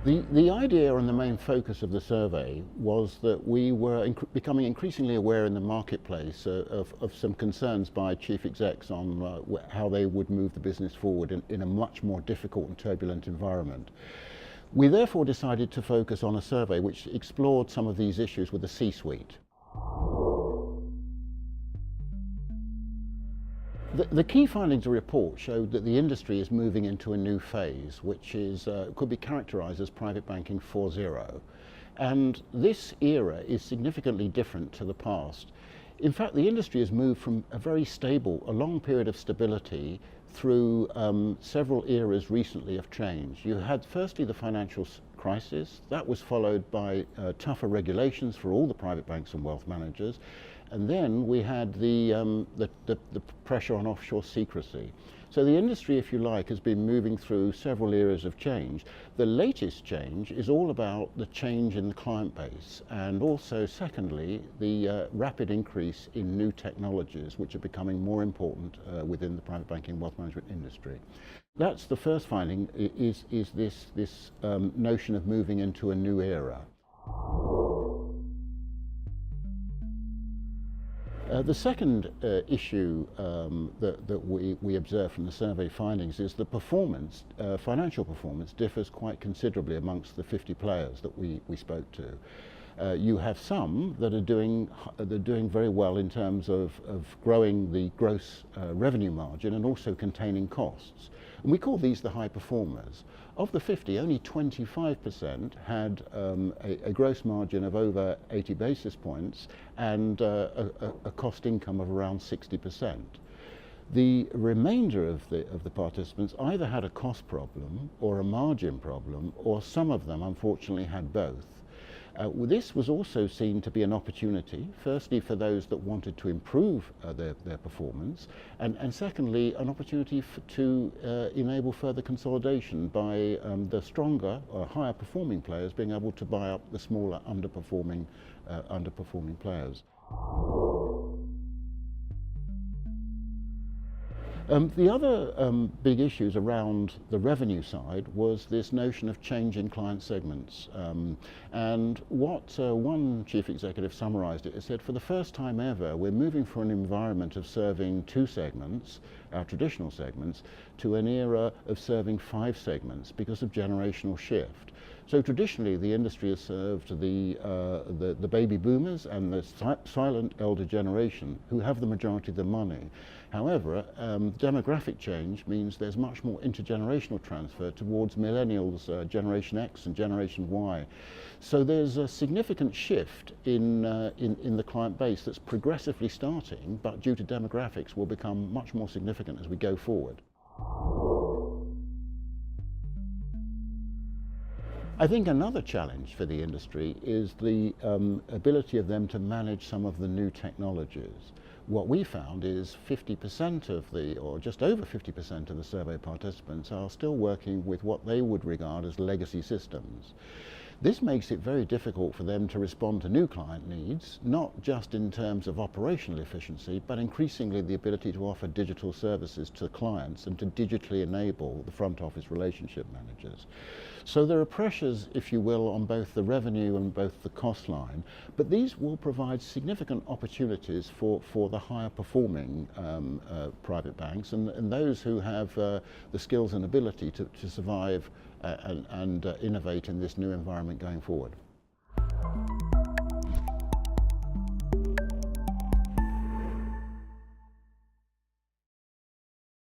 The idea and the main focus of the survey was that we were becoming increasingly aware in the marketplace of some concerns by chief execs on how they would move the business forward in a much more difficult and turbulent environment. We therefore decided to focus on a survey which explored some of these issues with the C-suite. The key findings of the report showed that the industry is moving into a new phase, which could be characterised as private banking 4.0. And this era is significantly different to the past. In fact, the industry has moved from a long period of stability through several eras recently of change. You had firstly the financial crisis. That was followed by tougher regulations for all the private banks and wealth managers. And then we had the pressure on offshore secrecy. So the industry, if you like, has been moving through several eras of change. The latest change is all about the change in the client base, and also, secondly, the rapid increase in new technologies which are becoming more important within the private banking and wealth management industry. That's the first finding, is this notion of moving into a new era. The second issue that we observe from the survey findings is the performance, financial performance, differs quite considerably amongst the 50 players that we spoke to. You have some that are doing very well in terms of growing the gross revenue margin and also containing costs. And we call these the high performers. Of the 50, only 25% had a gross margin of over 80 basis points and a cost income of around 60%. The remainder of the participants either had a cost problem or a margin problem, or some of them unfortunately had both. This was also seen to be an opportunity, firstly for those that wanted to improve their performance, and secondly an opportunity to enable further consolidation by the stronger or higher performing players being able to buy up the smaller underperforming players. The other big issues around the revenue side was this notion of changing client segments. And what one chief executive summarised it, he said, for the first time ever, we're moving from an environment of serving 2 segments, our traditional segments, to an era of serving 5 segments because of generational shift. So traditionally, the industry has served the baby boomers and the silent elder generation, who have the majority of the money. However, demographic change means there's much more intergenerational transfer towards millennials, Generation X and Generation Y. So there's a significant shift in the client base that's progressively starting, but due to demographics will become much more significant as we go forward. I think another challenge for the industry is the ability of them to manage some of the new technologies. What we found is 50% or just over 50% of the survey participants are still working with what they would regard as legacy systems. This makes it very difficult for them to respond to new client needs, not just in terms of operational efficiency, but increasingly the ability to offer digital services to clients and to digitally enable the front office relationship managers. So there are pressures, if you will, on both the revenue and both the cost line, but these will provide significant opportunities for the higher performing private banks and those who have the skills and ability to survive and innovate in this new environment going forward.